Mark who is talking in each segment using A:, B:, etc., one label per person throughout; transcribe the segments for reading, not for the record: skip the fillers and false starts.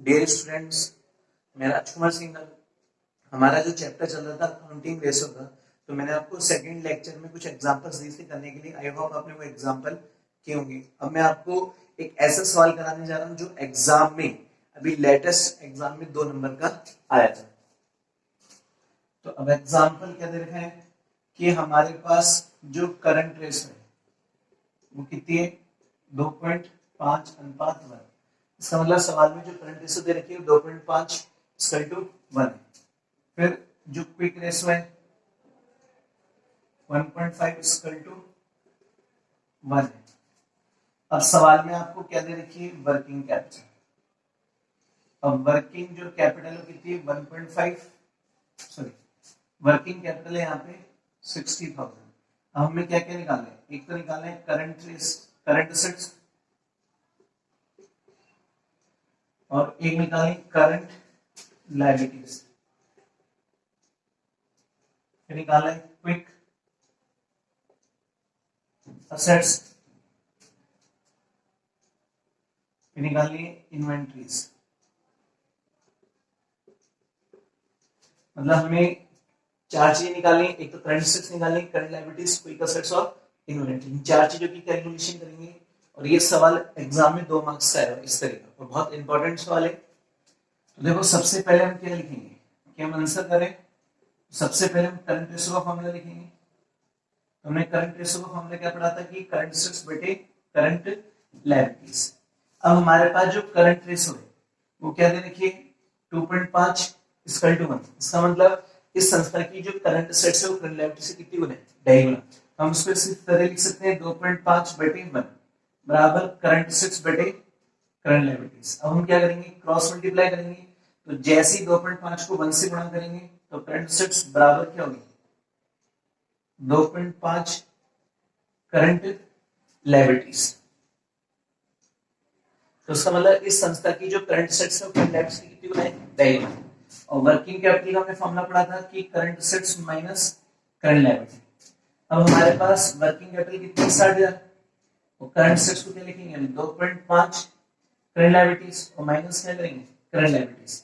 A: Dear students, मैं राजकुमार सिंघल। हमारा जो चैप्टर चल रहा था अकाउंटिंग रेशो का, तो मैंने आपको सेकंड लेक्चर में कुछ एग्जांपल्स दी थी करने के लिए। आई होप आपने वो एग्जांपल किए होंगे। अब मैं आपको एक ऐसा सवाल कराने जा रहा हूं जो एग्जाम में अभी लेटेस्ट एग्जाम में 2 नंबर का आया था। तो अब एग्जाम्पल क्या दे रखा है कि हमारे पास जो करंट रेशो है वो कितनी है, 2.5:1। इसका मतलब सवाल में जो करंट रेशो दे रखी है 2.5:1 है। फिर जो क्विक रेशो है 1.5:1 है। अब सवाल में आपको क्या दे रखी है, वर्किंग कैपिटल। अब वर्किंग जो कैपिटल है कितनी है, 1.5, सॉरी वर्किंग कैपिटल है यहाँ पे 60,000। अब हमें क्या क्या निकालना है, एक तो निकालना है करंट असेट्स और एक निकालें करंट लायबिलिटीज, फिर निकालना है क्विक असेट्स, फिर निकालनी है इन्वेंट्रीज। मतलब हमें 4 चीजें निकालनी है, एक तो करंट असेट्स निकालनी है, करंट लायबिलिटीज, क्विक असेट्स और इन्वेंट्री। 4 चीजों की कैलकुलेशन करेंगे और ये सवाल एग्जाम में 2 मार्क्स का है इस तरह का, और बहुत इंपॉर्टेंट सवाल है। तो देखो सबसे पहले हम क्या लिखेंगे कि हम आंसर करें, सबसे पहले हम करंट रेशो का फॉर्मूला लिखेंगे। तो हमने करंट रेशो का फॉर्मूला क्या पढ़ा था कि करंट असेट्स बटे करंट लायबिलिटीज। अब हमारे पास जो करंट रेशो है वो क्या दे रखी है, 2.5:1। इसका मतलब इस संस्था की जो करंट असेट्स है वो करंट लायबिलिटी से कितनी गुना है, 2.5 गुना। हम उसको इस तरह लिख सकते हैं 2.5/1 बराबर करंट असेट्स बटे करंट लायबिलिटीज। अब हम क्या करेंगे, क्रॉस मल्टीप्लाई करेंगे। तो जैसे ही 2.5 को 1 से गुणा करेंगे तो करंट असेट्स बराबर क्या होगी, 2.5 करंट लायबिलिटीज। तो उसका मतलब इस संस्था की जो करंट असेट्स है वो करंट लायबिलिटीज की कितनी गुना है, 2.5 गुना। और वर्किंग कैपिटल का हमने फॉर्मूला पढ़ा था कि current assets minus current liability. अब हमारे पास वर्किंग कैपिटल कितनी, 60,000। और करंट असेट्स को क्या लिखेंगे हम, 2.5 करंट लायबिलिटीज और माइनस क्या करेंगे, करंट लायबिलिटीज।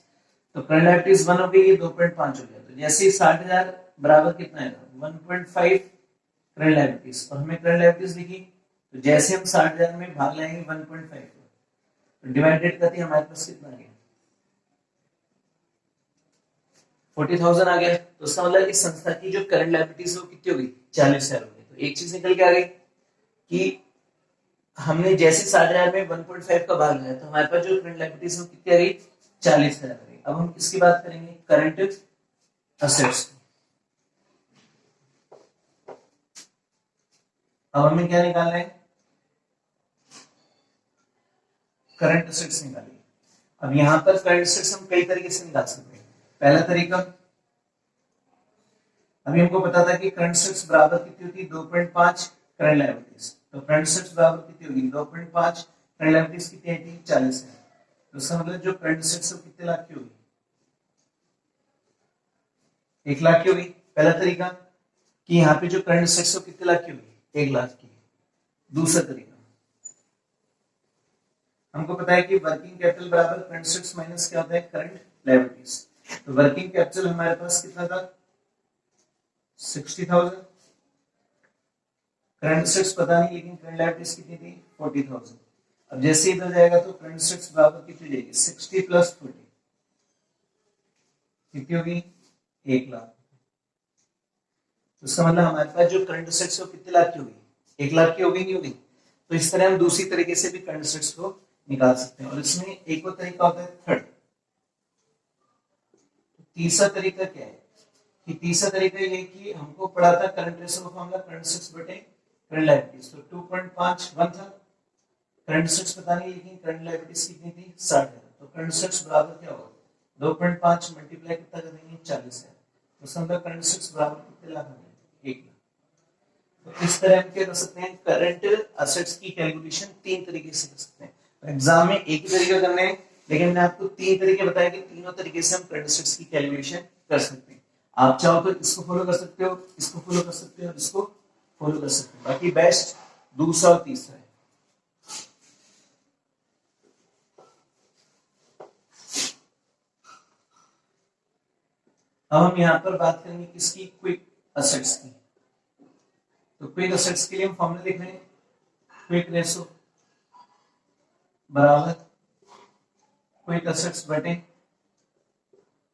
A: तो करंट लायबिलिटीज 1 हो गई, ये 2.5 हो गया। तो जैसे ही 60,000 बराबर कितना है, 1.5 करंट लायबिलिटीज, और हमें करंट लायबिलिटीज लिखी। तो जैसे हम 60,000 में भाग लाएंगे 1.5 को, तो डिवाइडेड करते हमारे पास कितना आ गया, 40,000 आ गया। तो उसका मतलब इस संस्था की जो करंट लायबिलिटीज है वो कितनी हो गई, 40,000 हो गई। तो एक चीज निकल के आ गई कि हमने जैसे 60,000 में 1.5 का भाग लिया तो हमारे पास जो करंट लायबिलिटीज है वो कितनी आ गई, 40,000 आ गई। अब हम किसकी बात करेंगे, करंट असेट्स। अब हमें क्या निकालना है, करंट असेट्स निकालिए। अब यहां पर करंट असेट्स हम कई तरीके से निकाल सकते हैं। पहला तरीका, अभी हमको पता था कि करंट असेट्स बराबर कितनी होती है, 2.5 करंट लायबिलिटीज। तो करंट असेट्स बराबर कितनी होगी, 2.5 करंट लायबिलिटीज कितनी थी, 40 है। तो इसका मतलब जो करंट असेट्स है कितने लाख की होगी, 1 लाख की होगी। पहला तरीका कि यहाँ पे जो करंट असेट्स है कितने लाख की होगी, 1 लाख की। दूसरा तरीका, हमको पता है कि वर्किंग कैपिटल बराबर करंट असेट्स माइनस क्या होता है, करंट लायबिलिटीज। तो वर्किंग कैपिटल हमारे पास कितना था, 60,000। करंट असेट्स पता नहीं, लेकिन करंट लायबिलिटीज कितनी थी, 40,000। अब जैसे इधर जाएगा तो करंट असेट्स बराबर कितनी जाएगी, 60 + 40 कितनी होगी, 1 लाख। तो इसका मतलब हमारे पास जो करंट असेट्स है वो कितने लाख की होगी, 1 लाख की होगी, नहीं होगी। तो इस तरह हम दूसरी तरीके से भी करंट असेट्स को निकाल सकते हैं। और इसमें एक और तरीका होता है थर्ड। तीसरा तरीका क्या है कि तीसरा तरीका ये कि हमको पढ़ा था करंट रेशो का फॉर्मूला करंट असेट्स बटे करंट लायबिलिटीज। तो 2.51 था, करंट असेट्स पता नहीं, लेकिन करंट लायबिलिटीज कितनी थी, 60,000। तो करंट असेट्स बराबर क्या होगा, 2.5 मल्टीप्लाई कितना कर देंगे, 40,000। तो समझ करंट असेट्स बराबर कितने लाख होंगे, 1 लाख। तो इस तरह हम क्या कर सकते हैं, करंट असेट्स की कैलकुलेशन 3 तरीके से कर सकते हैं। एग्जाम में एक ही तरीका करना है, लेकिन मैंने आपको 3 तरीके बताए कि तीनों तरीके से हम करंट असेट्स की कैलकुलेशन कर सकते हैं। आप चाहो तो इसको फॉलो कर सकते हो, इसको फॉलो कर सकते हो, इसको फॉलो कर सकते हो। बाकी बेस्ट दूसरा और तीसरा है। अब हम यहाँ पर बात करेंगे किसकी, क्विक असेट्स की। तो क्विक असेट्स के लिए हम फॉर्मूला लिख रहे हैं, क्विक रेशो बराबर क्विक असेट्स बटे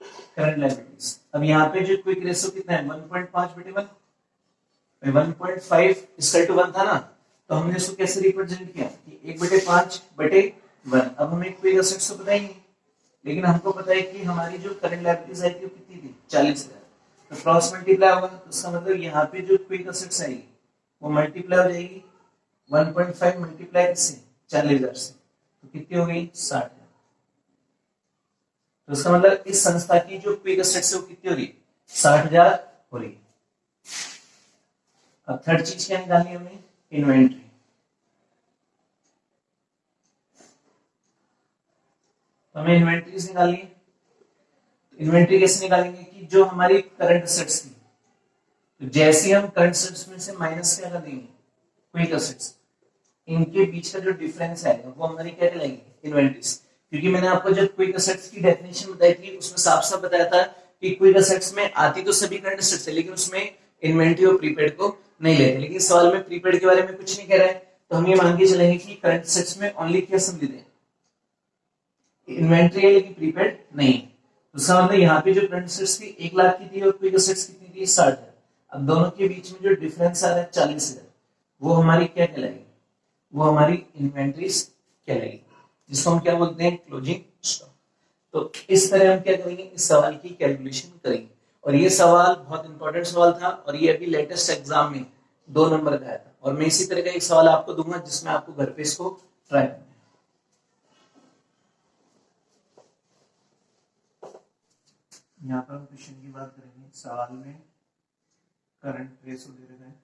A: करंट लायबिलिटीज। अब यहाँ पे जो क्विक रेशो कितना है 1.5 बटे 1, 1.5 इसका टू 1 था ना, तो हमने इसको कैसे रिप्रेजेंट किया कि 1 बटे 5 बटे 1। अब हमें क्विक असेट्स तो पता ही नहीं, लेकिन हमको पता है कि हमारी जो करंट लायबिलिटीज आई थी वो कितनी थी 40,000, तो क्रॉस मल्टीप्लाई होगा, तो इसका मतलब यहाँ पे जो क्विक असेट्स आएगी वो मल्टीप्लाई हो जाएगी 1.5 मल्टीप्लाई किससे 40,000 से, तो कितनी हो गई 60,000। तो इसका मतलब इस संस्था की जो क्विक असेट्स है वो कितनी हो रही है 60,000 हो रही है। अब थर्ड चीज क्या निकालनी है हमें, इन्वेंट्री। तो हमें इन्वेंट्रीज निकालनी है। इन्वेंट्री कैसे निकालेंगे कि जो हमारी करंट असेट्स थी, तो जैसे हम करंट असेट्स में से माइनस क्या कर देंगे क्विक असेट्स, इनके बीच का जो डिफरेंस आएगा वो हमारी क्या कहलाएगी इन्वेंट्रीज। क्योंकि मैंने आपको जब क्विक असेट्स की डेफिनेशन बताई थी उसमें साफ साफ बताया था कि क्विक असेट्स में आती तो सभी करंट असेट्स है, लेकिन उसमें इन्वेंट्री और प्रीपेड को नहीं लेते। लेकिन सवाल में प्रीपेड के बारे में कुछ नहीं कह रहा है, तो हम ये मान के चलेंगे कि करंट असेट्स में ओनली क्या सम्मिलित है इन्वेंट्री है, लेकिन प्रीपेड नहीं है। तो इसका मतलब यहाँ पे जो करंट असेट्स थी 1 लाख की थी और क्विक असेट्स कितनी थी 60,000। अब दोनों के बीच में जो डिफरेंस आ रहा है 40,000, वो हमारी क्या कहलाएगी, वो हमारी इन्वेंट्रीज कहलाएगी, जिसको हम क्या बोलते हैं क्लोजिंग स्टॉक। तो इस तरह हम क्या करेंगे, इस सवाल की कैलकुलेशन करेंगे। और ये सवाल बहुत इंपॉर्टेंट सवाल था और ये अभी लेटेस्ट एग्जाम में 2 नंबर का आया था, और मैं इसी तरह का एक सवाल आपको दूंगा जिसमें आपको घर पे इसको ट्राई करना है। यहाँ पर हम क्वेश्चन की बात करेंगे। सवाल में करंट रेशो दे रखा है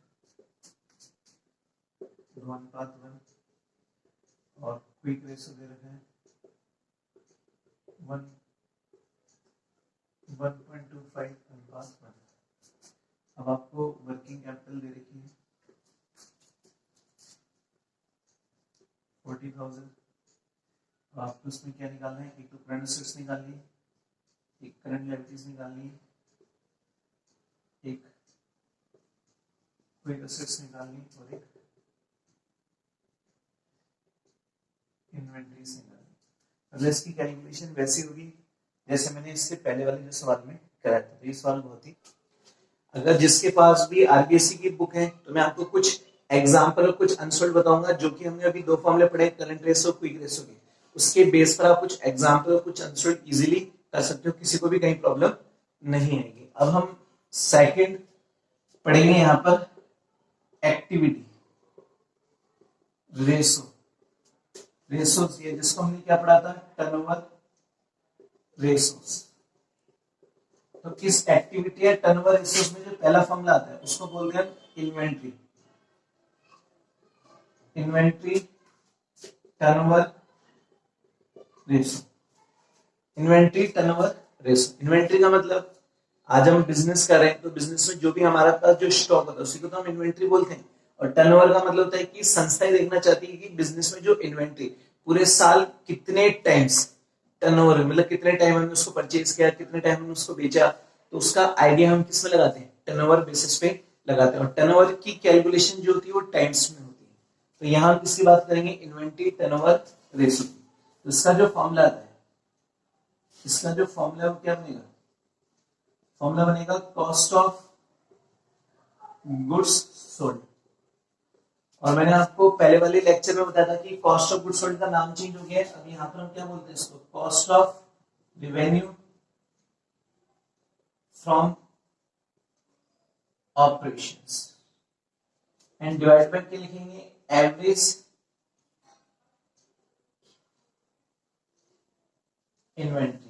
A: 1:1 और क्विक रेशो दे रखा है 1.25:1। अब आपको वर्किंग कैपिटल दे रखी है 40,000। आपको उसमें क्या निकालना है, एक तो करंट असेट्स निकालनी है, एक करंट लायबिलिटीज निकालनी है, एक क्विक असेट्स निकालनी है और एक इन्वेंटरीज निकालनी। अब इसकी कैलकुलेशन वैसी होगी जैसे मैंने इससे पहले वाले जो सवाल में कराया था। तो ये सवाल बहुत ही, अगर जिसके पास भी आरबीएससी की बुक है तो मैं आपको कुछ एग्जांपल और कुछ आंसर बताऊंगा, जो कि हमने अभी 2 फॉर्मूले पढ़े करंट रेशो क्विक रेशो के, उसके बेस पर आप कुछ एग्जांपल और कुछ आंसर इजीली कर सकते हो, किसी को भी कहीं प्रॉब्लम नहीं आएगी। अब हम सेकंड पढ़ेंगे यहाँ पर एक्टिविटी रेशो। रेशोस ये जिसको हमने क्या पढ़ा था टर्नओवर रेशोस। तो किस एक्टिविटी है टर्नओवर रेशोस में जो पहला फॉर्मूला आता है उसको बोलते हैं inventory. Inventory turnover ratio. Inventory turnover ratio. Inventory का मतलब आज हम बिजनेस कर रहे हैं तो बिजनेस में जो भी हमारा पास जो स्टॉक होता है उसी को तो हम इन्वेंट्री बोलते हैं। और टर्नओवर का मतलब होता है कि संस्थाएं देखना चाहती है कि बिजनेस में जो इन्वेंट्री पूरे साल कितने टाइम्स टर्नओवर, मतलब कितने टाइम हमने उसको परचेज किया, कितने टाइम हमने उसको बेचा, तो उसका आइडिया हम किस में लगाते हैं टर्नओवर बेसिस पे लगाते हैं। और टर्नओवर की कैलकुलेशन जो होती है वो टाइम्स में होती है। तो यहाँ हम किसकी बात करेंगे इन्वेंट्री टर्नओवर रेशो। तो इसका जो फॉर्मूला आता है, इसका जो फॉर्मूला वो क्या बनेगा, फॉर्मूला बनेगा कॉस्ट ऑफ गुड्स सोल्ड। और मैंने आपको पहले वाले लेक्चर में बताया था कि कॉस्ट ऑफ गुड्स सोल्ड का नाम चेंज हो गया है। अब यहाँ पर हम क्या बोलते हैं इसको cost of revenue from operations and divide by क्या लिखेंगे एवरेज इन्वेंट्री।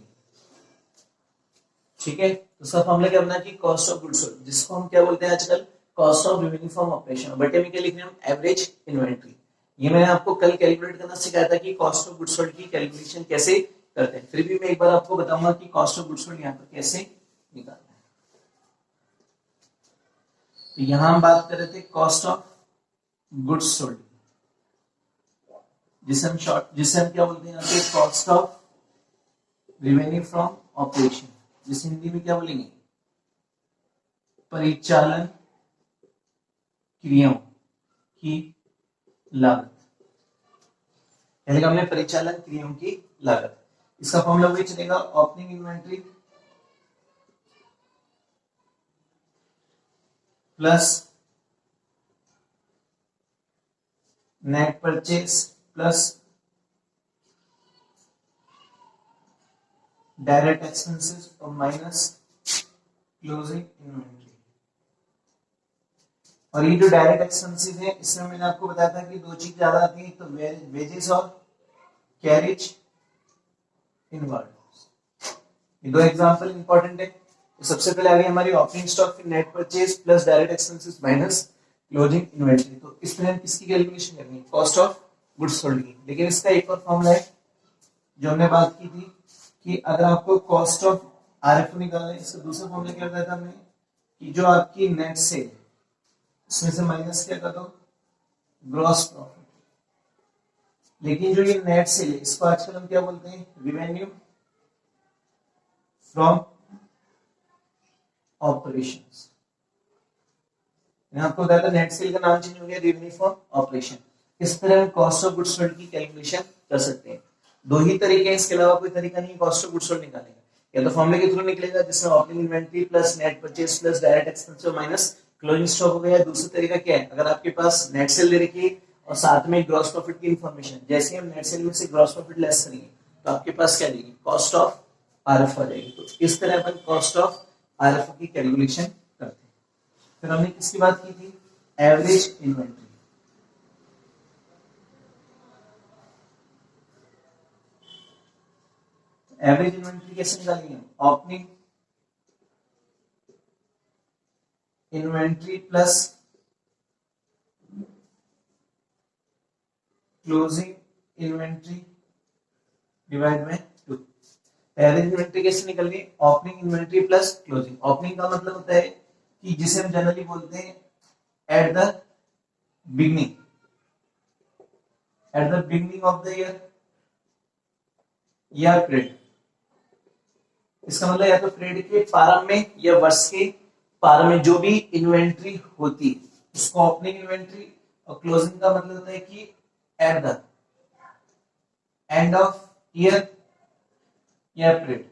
A: ठीक है, तो उसका फॉर्मूला क्या बना कि कॉस्ट ऑफ गुड्स सोल्ड, जिसको हम क्या बोलते हैं आजकल cost of revenue from operation, बटे में क्या लिख रहे हैं हम एवरेज इन्वेंट्री। ये मैंने आपको कल कैलकुलेट करना सिखाया था कि कॉस्ट ऑफ गुड्स सोल्ड की कैलकुलेशन कैसे करते हैं। फिर भी मैं एक बार आपको बताऊंगा कि कॉस्ट ऑफ गुड्स सोल्ड यहाँ पर कैसे निकालना है। तो यहां हम बात कर रहे थे कॉस्ट ऑफ गुड्स सोल्ड, जिसे हम क्या बोलते हैं यहाँ पे cost of revenue from operation, जिस हिंदी में क्या बोलेंगे परिचालन क्रियाओं की लागत, हमने परिचालन क्रियाओं की लागत, इसका फॉर्मूला वही चलेगा, opening inventory plus net purchase plus direct expenses और माइनस क्लोजिंग इन्वेंट्री। और ये जो डायरेक्ट एक्सपेंसेस है इसमें मैंने आपको बताया था कि दो चीज ज्यादा आती है, तो वेजेस और कैरेज इनवर्ड। ये दो एग्जांपल इंपॉर्टेंट है। तो सबसे पहले आ गई हमारी ओपनिंग स्टॉक, फिर net purchase plus direct expenses minus closing inventory. तो इस पर हम किसकी कैलकुलेशन करनी है, कॉस्ट ऑफ गुड्स सोल्ड की। लेकिन इसका एक और फॉर्मूला है जो हमने बात की थी कि अगर आपको कॉस्ट ऑफ आरएफओ निकालना है, इसका दूसरा फॉर्मूला क्या बताया था हमने कि जो आपकी नेट सेल इसमें से माइनस क्या कर दो, ग्रॉस प्रॉफिट। लेकिन जो ये नेट सेल है इसको आजकल हम क्या बोलते हैं, रेवेन्यू फ्रॉम ऑपरेशंस। मैंने आपको बताया था नेट सेल का नाम चेंज हो गया, रेवेन्यू फ्रॉम ऑपरेशन। इस तरह हम कॉस्ट ऑफ गुड्स सोल्ड की कैलकुलेशन कर सकते हैं। दो ही तरीके हैं, इसके अलावा कोई तरीका नहीं कॉस्ट ऑफ गुड्स सोल्ड निकालने का। या तो फॉर्मूले के थ्रू निकलेगा जिसमें opening inventory plus net purchase plus direct expenses minus closing stock हो गया। दूसरा तरीका क्या है, अगर आपके पास नेट सेल दे रखी है और साथ में ग्रॉस प्रॉफिट की इंफॉर्मेशन, जैसे हम नेट सेल में से ग्रॉस प्रॉफिट लेस करेंगे तो आपके पास क्या देगी, कॉस्ट ऑफ आरएफओ आ जाएगी। तो इस तरह अपन कॉस्ट ऑफ आरएफओ की कैलकुलेशन करते हैं। फिर हमने किसकी बात की थी, एवरेज इन्वेंट्री। एवरेज इन्वेंट्री कैसे निकालेंगे, opening inventory plus closing inventory divide by 2। Average inventory कैसे निकलनी, opening inventory plus closing. Opening का मतलब होता है कि जिसे हम जनरली बोलते हैं at the beginning, at the beginning of the year या पीरियड। इसका मतलब या तो पीरियड के प्रारंभ में या वर्ष के प्रारंभ में जो भी इन्वेंट्री होती है उसको ओपनिंग इन्वेंट्री, और क्लोजिंग का मतलब होता है कि at the end of year या पीरियड,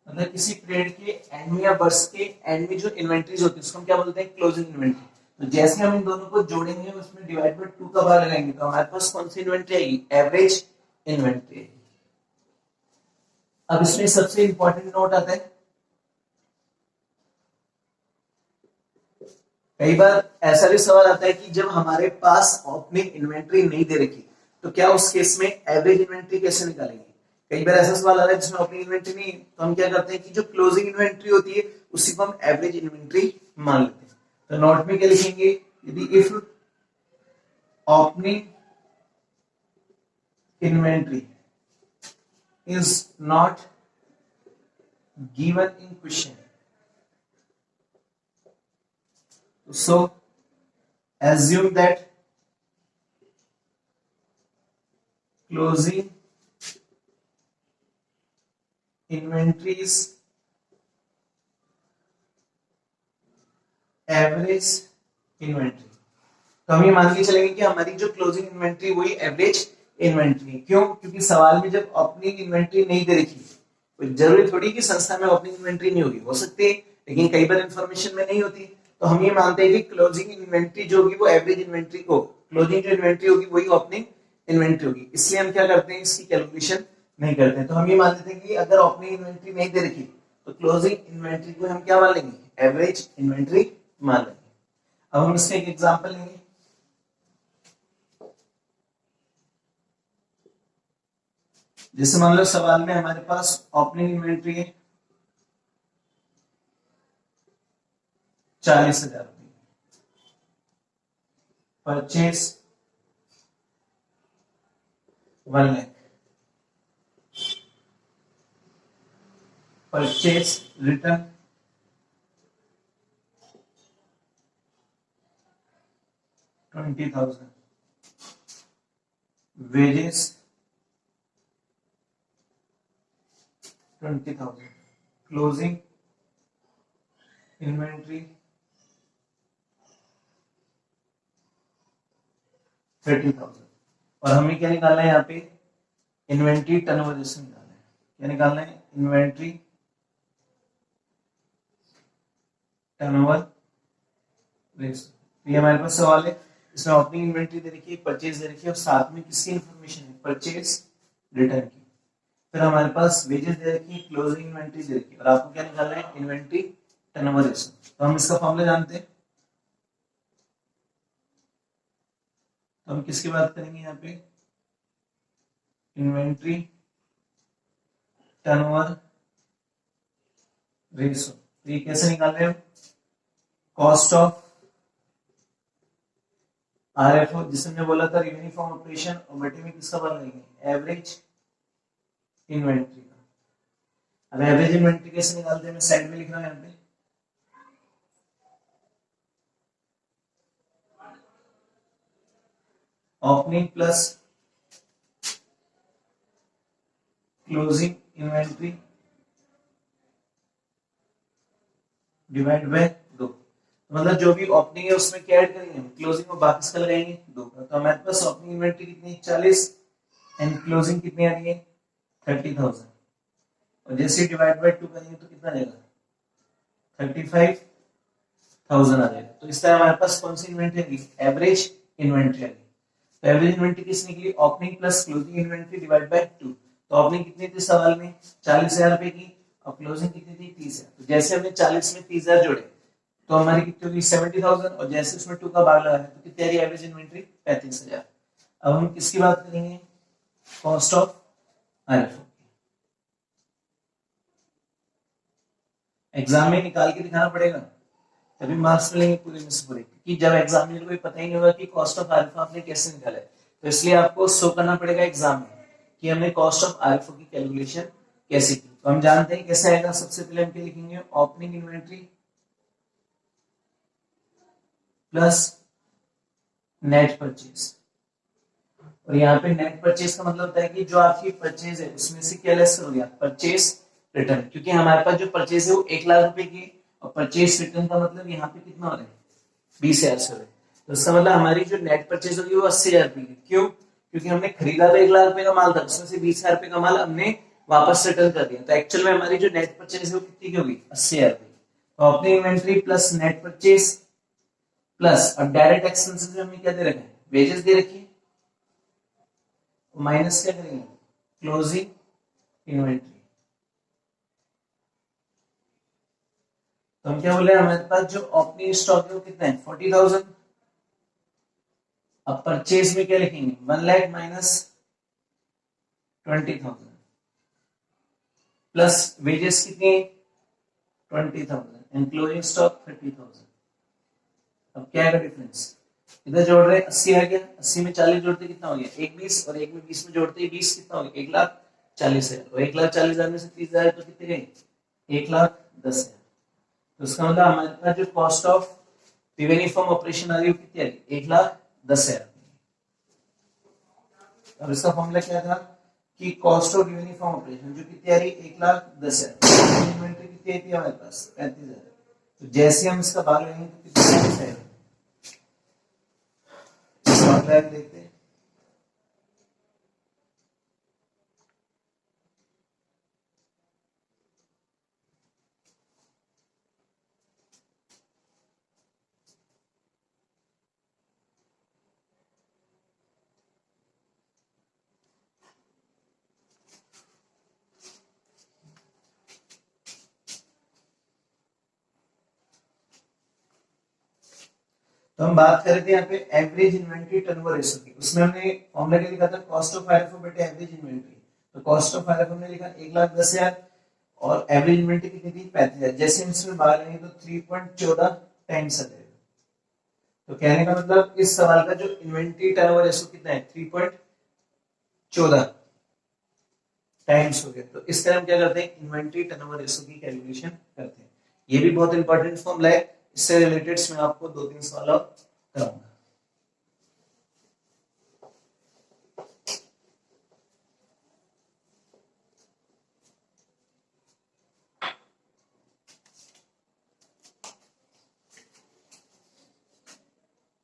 A: मतलब किसी पीरियड के एंड में या वर्ष के एंड में जो इन्वेंट्रीज होती है उसको हम क्या बोलते हैं, क्लोजिंग इन्वेंट्री। तो जैसे हम इन दोनों को जोड़ेंगे उसमें डिवाइड बाय 2 का भाग लगाएंगे तो हमारे पास कौन सी इन्वेंट्री आएगी, एवरेज इन्वेंट्री। अब इसमें सबसे इंपॉर्टेंट नोट आता है, कई बार ऐसा भी सवाल आता है कि जब हमारे पास ओपनिंग इन्वेंट्री नहीं दे रखी तो क्या उस केस में एवरेज इन्वेंट्री कैसे निकालेंगे। कई बार ऐसा सवाल आ रहा है जिसमें ओपनिंग इन्वेंट्री नहीं, तो हम क्या करते हैं कि जो क्लोजिंग इन्वेंट्री होती है उसी को हम एवरेज इन्वेंट्री मान लेते हैं। तो नोट में क्या लिखेंगे, यदि if opening inventory is not given in question, so assume that closing inventory is average inventory। तो हम ये मान के चलेंगे कि हमारी जो क्लोजिंग इन्वेंट्री वही एवरेज इन्वेंट्री। क्यों, क्योंकि सवाल में जब ओपनिंग इन्वेंट्री नहीं दे रखी, कोई जरूरी थोड़ी कि संस्था में ओपनिंग इन्वेंट्री नहीं होगी, हो सकती है लेकिन कई बार इंफॉर्मेशन में नहीं होती। तो हम ये मानते हैं कि क्लोजिंग इन्वेंट्री जो होगी वो एवरेज इन्वेंट्री को, क्लोजिंग जो इन्वेंट्री होगी वही ओपनिंग इन्वेंट्री होगी, इसलिए हम क्या करते हैं, इसकी कैलकुलेशन नहीं करते हैं। तो हम ये मान लेते हैं कि अगर ओपनिंग इन्वेंट्री नहीं दे रखी तो क्लोजिंग इन्वेंट्री को हम क्या मान लेंगे, एवरेज इन्वेंट्री मान लेंगे। अब हम इसका एक एग्जांपल लेंगे। जैसे मान लो सवाल में हमारे पास ओपनिंग इन्वेंट्री है 40,000 रुपये, purchase 1 lakh, purchase return 20,000, wages 20,000, closing inventory 30,000। और हमें क्या निकालना है यहाँ पे, इन्वेंट्री टर्नओवर रेशियो निकालना है। क्या निकालना है, इन्वेंट्री टर्नओवर रेशियो। ये हमारे पास सवाल है, इसमें ओपनिंग इन्वेंट्री दे रखी है, परचेज दे रखी है, और साथ में किसकी इंफॉर्मेशन है, परचेज रिटर्न की। फिर हमारे पास वेजेस दे रखी है, क्लोजिंग इन्वेंट्री दे रखी है, और आपको क्या निकालना है, इन्वेंट्री टर्नओवर रेशियो। तो हम इसका फॉर्मूला जानते हैं, तो हम किसकी बात करेंगे यहाँ पे, इन्वेंट्री टर्नओवर रेशियो। तो ये कैसे निकाल रहे हो, कॉस्ट ऑफ आरएफओ, जिसे हमने बोला था रेवेन्यू फ्रॉम ऑपरेशन, और बटे में किसका बात लेंगे, एवरेज इन्वेंट्री का। अब एवरेज इन्वेंट्री कैसे निकालते हैं, मैं साइड में लिख रहा हूं यहाँ पे, opening plus closing inventory divide by 2। मतलब जो भी ओपनिंग है उसमें क्या ऐड करेंगे, क्लोजिंग में बाकी इसका लगाएंगे 2। तो हमारे पास ओपनिंग इन्वेंट्री कितनी 40 एंड क्लोजिंग कितनी आ रही है 30,000, और जैसे डिवाइड बाय 2 करेंगे तो कितना आएगा 35,000 आ जाएगा। तो इस तरह हमारे पास कौन सी इन्वेंट्री आएगी, एवरेज इन्वेंट्री आएगी। तो एवरेज इन्वेंट्री किसने की, opening plus closing inventory divide by 2। तो ओपनिंग कितनी थी सवाल में 40,000 रुपए की, और क्लोजिंग कितनी थी 30,000। तो जैसे हमने 40 में 30,000 जोड़े तो हमारी कितनी होगी 70,000, और जैसे उसमें 2 का भाग लगाया तो कितनी आ रही एवरेज इन्वेंट्री 35,000। अब हम किसकी बात करेंगे, कॉस्ट ऑफ आरएफओ। एग्जाम में निकाल के दिखाना पड़ेगा, तभी मार्क्स मिलेंगे पूरे में से पूरे, क्योंकि जब एग्जामिनर को पता ही नहीं होगा कि कॉस्ट ऑफ आरएफओ आपने कैसे निकाला है, तो इसलिए आपको शो करना पड़ेगा एग्जाम में कि हमने कॉस्ट ऑफ आरएफओ की कैलकुलेशन कैसे की। तो हम जानते हैं कैसे आएगा, सबसे पहले हम क्या लिखेंगे, opening inventory plus net purchase. और यहाँ पे नेट परचेज का मतलब होता है कि जो आपकी परचेज है उसमें से क्या लेस करोगे आप, परचेज रिटर्न, क्योंकि हमारे पास जो परचेज है वो 1,00,000 रुपए की, और परचेज रिटर्न का मतलब यहाँ पे कितना हो रहा है 20,000 से हो रहा है। तो इसका मतलब हमारी जो नेट परचेज होगी वो 80,000 रुपए की। क्यों, क्योंकि हमने खरीदा तो 1,00,000 रुपए का माल था, उसमें से 20,000 रुपए का माल हमने वापस रिटर्न कर दिया, तो एक्चुअल में हमारी जो नेट परचेज है वो कितनी की होगी 80,000 रुपए। तो अपनी inventory plus net purchase plus, और डायरेक्ट एक्सपेंसेस में हमें क्या दे रखे हैं, वेजेस दे रखी है, माइनस क्या करेंगे, क्लोजिंग इन्वेंट्री। तो हम क्या बोल रहे हैं, हमारे पास जो ओपनिंग स्टॉक है वो कितना है 40,000। अब परचेज में क्या लिखेंगे 1,00,000 माइनस 20,000 प्लस वेजेस कितनी 20,000 एंड क्लोजिंग स्टॉक 30,000। अब क्या है डिफरेंस, इधर जोड़ रहे 80 आ गया, 80 में 40 जोड़ते कितना हो गया 1 20, और 1 में 20 में जोड़ते 20 कितना हो गया 1,40,000, और 1,40,000 में से 30,000 तो कितने गए 1,10,000। तो इसका मतलब हमारे पास जो cost of revenue from operation आ रही है कितनी आ रही 1,10,000। अब इसका फॉर्मूला क्या था कि cost of revenue from operation जो कितनी आ रही 1,10,000, इन्वेंट्री कितनी थी हमारे पास 35,000। तो जैसे हम इसका भाग लेंगे तो कितना आएगा, देखते हैं। तो हम बात कर रहे थे यहाँ पे एवरेज इन्वेंट्री टर्नओवर रेशियो की, उसमें हमने फॉर्मूला क्या लिखा था कॉस्ट ऑफ आरएफओ बटे एवरेज इन्वेंट्री। तो कॉस्ट ऑफ आरएफओ हमने लिखा 1,10,000 और एवरेज इन्वेंट्री कितनी थी 35,000। जैसे हम इसमें भाग लेंगे तो 3.14 टाइम्स आ जाएगा। तो कहने का मतलब इस सवाल का जो इन्वेंट्री टर्नओवर रेशियो कितना है 3.14 टाइम्स हो गया। तो इस तरह हम क्या करते हैं इन्वेंट्री टर्नओवर रेशियो की कैलकुलेशन करते हैं। ये भी बहुत इंपॉर्टेंट फॉर्मूला है, इससे रिलेटेड मैं आपको 2-3 सवाल और कराऊंगा।